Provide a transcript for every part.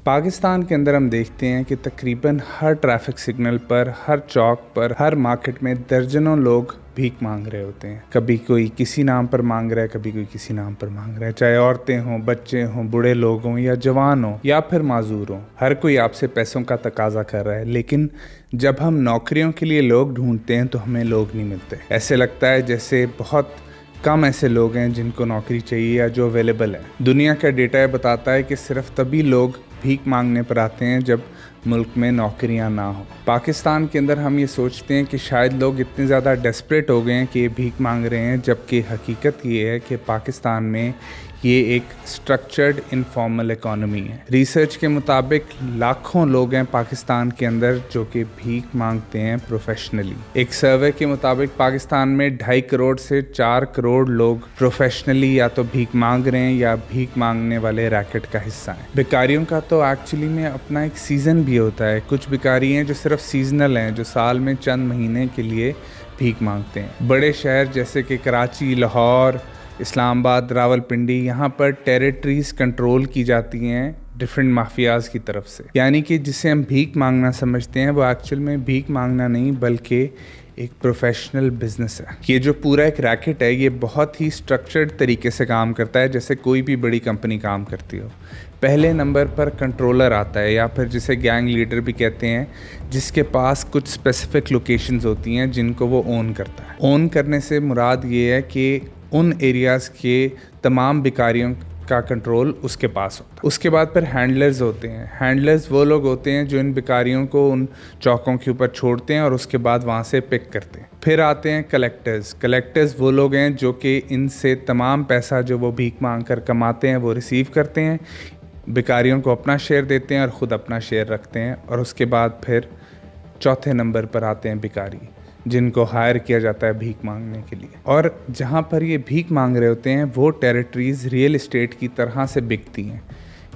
पाकिस्तान के अंदर हम देखते हैं कि तकरीबन हर ट्रैफिक सिग्नल पर, हर चौक पर, हर मार्केट में दर्जनों लोग भीख मांग रहे होते हैं। कभी कोई किसी नाम पर मांग रहा है, कभी कोई किसी नाम पर मांग रहा है। चाहे औरतें हों, बच्चे हों, बूढ़े लोग हों या जवान हों या फिर माजूर हों, हर कोई आपसे पैसों का तकाजा कर रहा है। लेकिन जब हम नौकरियों के लिए लोग ढूंढते हैं तो हमें लोग नहीं मिलते। ऐसे लगता है जैसे बहुत कम ऐसे लोग हैं जिनको नौकरी चाहिए या जो अवेलेबल है। दुनिया का डेटा बताता है कि सिर्फ तभी लोग भीख मांगने पर आते हैं जब मुल्क में नौकरियां ना हो। पाकिस्तान के अंदर हम ये सोचते हैं कि शायद लोग इतने ज़्यादा डेस्परेट हो गए हैं कि ये भीख मांग रहे हैं, जबकि हकीकत ये है कि पाकिस्तान में ये एक स्ट्रक्चर्ड इनफॉर्मल इकॉनमी है। रिसर्च के मुताबिक लाखों लोग हैं पाकिस्तान के अंदर जो कि भीख मांगते हैं प्रोफेशनली। एक सर्वे के मुताबिक पाकिस्तान में 2.5 करोड़ से 4 करोड़ लोग प्रोफेशनली या तो भीख मांग रहे हैं या भीख मांगने वाले रैकेट का हिस्सा हैं। भिखारियों का तो एक्चुअली में अपना एक सीज़न भी होता है। कुछ भिखारी हैं जो सिर्फ सीजनल हैं, जो साल में चंद महीने के लिए भीख मांगते हैं। बड़े शहर जैसे कि कराची, लाहौर, इस्लामाबाद, रावलपिंडी, यहाँ पर टेरिटरीज कंट्रोल की जाती हैं डिफरेंट माफियाज की तरफ से। यानी कि जिसे हम भीख मांगना समझते हैं वो एक्चुअल में भीख मांगना नहीं बल्कि एक प्रोफेशनल बिजनेस है। ये जो पूरा एक रैकेट है ये बहुत ही स्ट्रक्चर्ड तरीके से काम करता है, जैसे कोई भी बड़ी कंपनी काम करती हो। पहले नंबर पर कंट्रोलर आता है या फिर जिसे गैंग लीडर भी कहते हैं, जिसके पास कुछ स्पेसिफिक लोकेशंस होती हैं जिनको वो ओन करता है। ओन करने से मुराद ये है कि उन एरियाज़ के तमाम भिखारियों का कंट्रोल उसके पास होता है। उसके बाद फिर हैंडलर्स होते हैं। हैंडलर्स वो लोग होते हैं जो इन भिखारियों को उन चौकों के ऊपर छोड़ते हैं और उसके बाद वहाँ से पिक करते हैं। फिर आते हैं कलेक्टर्स। कलेक्टर्स वो लोग हैं जो कि इनसे तमाम पैसा जो वो भीख मांग कर कमाते हैं वो रिसीव करते हैं, भिखारियों को अपना शेयर देते हैं और ख़ुद अपना शेयर रखते हैं। और उसके बाद फिर चौथे नंबर पर आते हैं भिखारी, जिनको हायर किया जाता है भीख मांगने के लिए। और जहाँ पर ये भीख मांग रहे होते हैं वो टेरिटरीज़ रियल इस्टेट की तरह से बिकती हैं।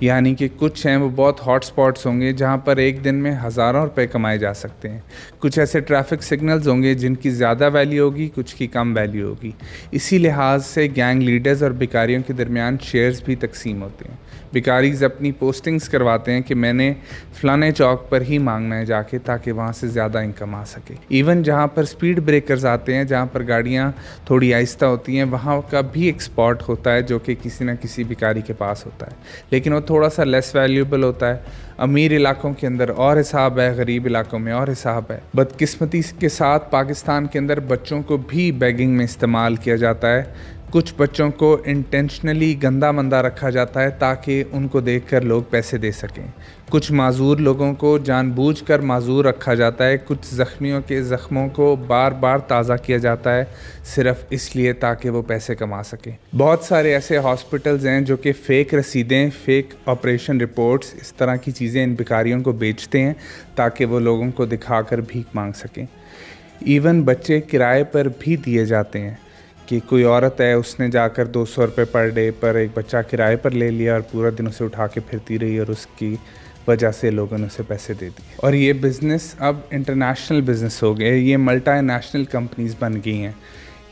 यानी कि कुछ हैं वो बहुत हॉट स्पॉट्स होंगे जहाँ पर एक दिन में हज़ारों रुपए कमाए जा सकते हैं। कुछ ऐसे ट्रैफिक सिग्नल्स होंगे जिनकी ज़्यादा वैल्यू होगी, कुछ की कम वैल्यू होगी। इसी लिहाज से गैंग लीडर्स और भिखारियों के दरमियान शेयर्स भी तकसीम होते हैं। भिखारीज अपनी पोस्टिंग्स करवाते हैं कि मैंने फ़लाने चौक पर ही मांगना है जाके, ताकि वहाँ से ज़्यादा इनकम आ सके। इवन जहाँ पर स्पीड ब्रेकर्स आते हैं, जहाँ पर गाड़ियाँ थोड़ी आहिस्ता होती हैं, वहाँ का भी एक स्पॉट होता है जो कि किसी न किसी भिखारी के पास होता है, लेकिन वो थोड़ा सा लेस वैल्यूएबल होता है। अमीर इलाकों के अंदर और हिसाब है, गरीब इलाकों में और हिसाब है। बदकिस्मती के साथ पाकिस्तान के अंदर बच्चों को भी बैगिंग में इस्तेमाल किया जाता है। कुछ बच्चों को इंटेंशनली गंदा मंदा रखा जाता है ताकि उनको देखकर लोग पैसे दे सकें। कुछ माजूर लोगों को जानबूझकर माजूर रखा जाता है। कुछ ज़ख्मियों के ज़ख्मों को बार बार ताज़ा किया जाता है सिर्फ इसलिए ताकि वो पैसे कमा सकें। बहुत सारे ऐसे हॉस्पिटल्स हैं जो कि फ़ेक रसीदें, फ़ेक ऑपरेशन रिपोर्ट्स, इस तरह की चीज़ें इन भिखारियों को बेचते हैं ताकि वो लोगों को दिखाकर भीख मांग सकें। इवन बच्चे किराए पर भी दिए जाते हैं कि कोई औरत है, उसने जाकर 200 रुपये पर डे पर एक बच्चा किराए पर ले लिया और पूरा दिन उसे उठा के फिरती रही और उसकी वजह से लोगों ने उसे पैसे दे दिए। और ये बिज़नेस अब इंटरनेशनल बिज़नेस हो गए, ये मल्टीनेशनल कंपनीज़ बन गई हैं।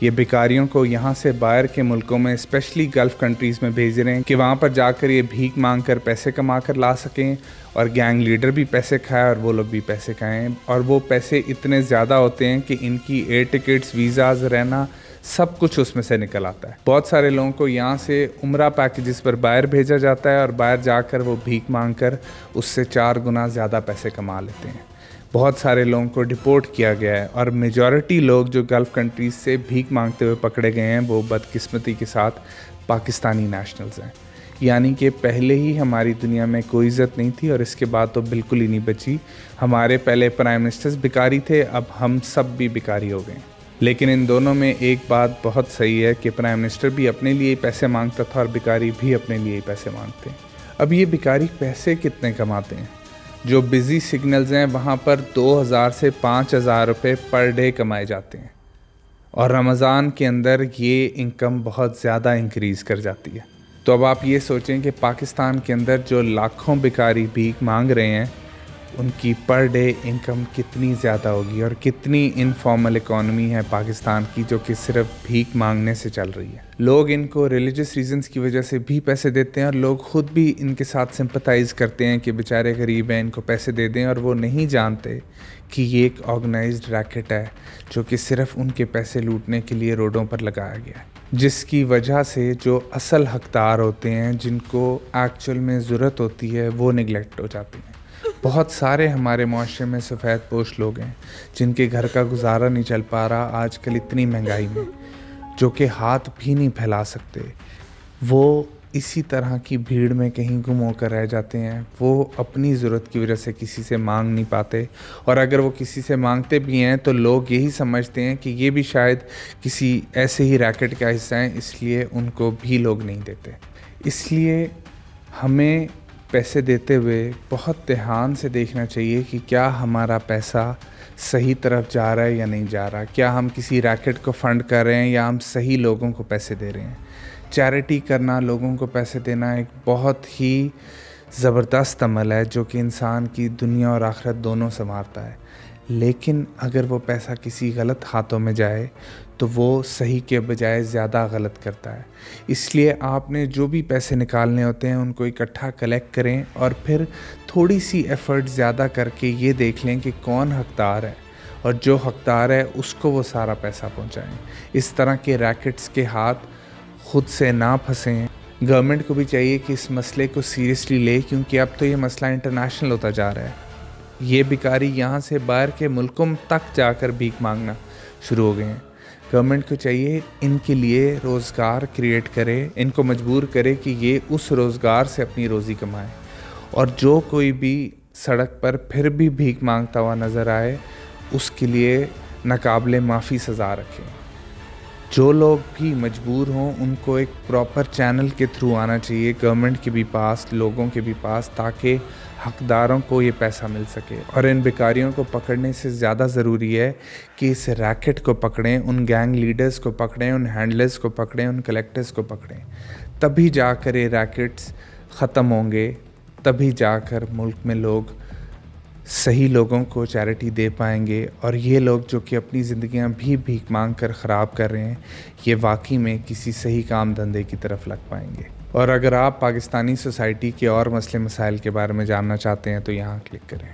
ये भिखारियों को यहाँ से बाहर के मुल्कों में, स्पेशली गल्फ़ कंट्रीज़ में भेज रहे हैं कि वहाँ पर जाकर ये भीख मांग कर पैसे कमा कर ला सकें और गैंग लीडर भी पैसे खाए और वो लोग भी पैसे खाएँ। और वो पैसे इतने ज़्यादा होते हैं कि इनकी एयर टिकट्स, वीज़ाज़, रहना, सब कुछ उसमें से निकल आता है। बहुत सारे लोगों को यहाँ से उम्रा पैकेजेस पर बाहर भेजा जाता है और बाहर जाकर वो भीख मांग कर उससे 4 गुना ज़्यादा पैसे कमा लेते हैं। बहुत सारे लोगों को डिपोर्ट किया गया है और मेजॉरिटी लोग जो गल्फ़ कंट्रीज़ से भीख मांगते हुए पकड़े गए हैं वो बदकिस्मती के साथ पाकिस्तानी नेशनल्स हैं। यानी कि पहले ही हमारी दुनिया में कोई इज़्ज़त नहीं थी और इसके बाद तो बिल्कुल ही नहीं बची। हमारे पहले प्राइम मिनिस्टर्स भिखारी थे, अब हम सब भी भिखारी हो गए। लेकिन इन दोनों में एक बात बहुत सही है कि प्राइम मिनिस्टर भी अपने लिए पैसे मांगता था और भिखारी भी अपने लिए पैसे मांगते हैं। अब ये भिखारी पैसे कितने कमाते हैं? जो बिज़ी सिग्नल्स हैं वहाँ पर 2000 से 5000 रुपये पर डे कमाए जाते हैं और रमज़ान के अंदर ये इनकम बहुत ज़्यादा इंक्रीज़ कर जाती है। तो अब आप ये सोचें कि पाकिस्तान के अंदर जो लाखों भिखारी भीख मांग रहे हैं उनकी पर डे इनकम कितनी ज़्यादा होगी और कितनी इनफॉर्मल इकॉनमी है पाकिस्तान की जो कि सिर्फ भीख मांगने से चल रही है। लोग इनको रिलीजियस रीजंस की वजह से भी पैसे देते हैं और लोग खुद भी इनके साथ सिंपथाइज़ करते हैं कि बेचारे गरीब हैं, इनको पैसे दे दें, और वो नहीं जानते कि ये एक ऑर्गेनाइज्ड रैकेट है जो कि सिर्फ उनके पैसे लूटने के लिए रोडों पर लगाया गया है, जिसकी वजह से जो असल हकदार होते हैं, जिनको एक्चुअल में ज़रूरत होती है, वो निगलेक्ट हो जाते हैं। बहुत सारे हमारे माशरे में सफ़ेद पोश लोग हैं जिनके घर का गुजारा नहीं चल पा रहा आजकल इतनी महंगाई में, जो कि हाथ भी नहीं फैला सकते। वो इसी तरह की भीड़ में कहीं गुम होकर रह जाते हैं। वो अपनी ज़रूरत की वजह से किसी से मांग नहीं पाते, और अगर वो किसी से मांगते भी हैं तो लोग यही समझते हैं कि ये भी शायद किसी ऐसे ही रैकेट का हिस्सा हैं, इसलिए उनको भी लोग नहीं देते। इसलिए हमें पैसे देते हुए बहुत ध्यान से देखना चाहिए कि क्या हमारा पैसा सही तरफ जा रहा है या नहीं जा रहा। क्या हम किसी रैकेट को फ़ंड कर रहे हैं या हम सही लोगों को पैसे दे रहे हैं। चैरिटी करना, लोगों को पैसे देना एक बहुत ही ज़बरदस्त अमल है जो कि इंसान की दुनिया और आखिरत दोनों संवारता है। लेकिन अगर वो पैसा किसी गलत हाथों में जाए तो वो सही के बजाय ज़्यादा गलत करता है। इसलिए आपने जो भी पैसे निकालने होते हैं उनको इकट्ठा कलेक्ट करें और फिर थोड़ी सी एफ़र्ट ज़्यादा करके ये देख लें कि कौन हकदार है, और जो हकदार है उसको वो सारा पैसा पहुंचाएं। इस तरह के रैकेट्स के हाथ खुद से ना फंसें। गवर्नमेंट को भी चाहिए कि इस मसले को सीरियसली ले, क्योंकि अब तो ये मसला इंटरनेशनल होता जा रहा है। ये भिखारी यहाँ से बाहर के मुल्कों तक जाकर भीख मांगना शुरू हो गए हैं। गवर्नमेंट को चाहिए इनके लिए रोज़गार क्रिएट करे, इनको मजबूर करे कि ये उस रोज़गार से अपनी रोज़ी कमाए, और जो कोई भी सड़क पर फिर भी भीख मांगता हुआ नज़र आए उसके लिए नाकाबिले माफ़ी सज़ा रखें। जो लोग भी मजबूर हों उनको एक प्रॉपर चैनल के थ्रू आना चाहिए गवर्नमेंट के भी पास, लोगों के भी पास, ताकि हकदारों को ये पैसा मिल सके। और इन भिखारियों को पकड़ने से ज़्यादा ज़रूरी है कि इस रैकेट को पकड़ें, उन गैंग लीडर्स को पकड़ें, उन हैंडलर्स को पकड़ें, उन कलेक्टर्स को पकड़ें। तभी जाकर ये रैकेट्स ख़त्म होंगे, तभी जाकर मुल्क में लोग सही लोगों को चैरिटी दे पाएंगे, और ये लोग जो कि अपनी ज़िंदगियां भी भीख मांग कर ख़राब कर रहे हैं, ये वाकई में किसी सही काम धंधे की तरफ लग पाएंगे। और अगर आप पाकिस्तानी सोसाइटी के और मसले मसाइल के बारे में जानना चाहते हैं तो यहाँ क्लिक करें।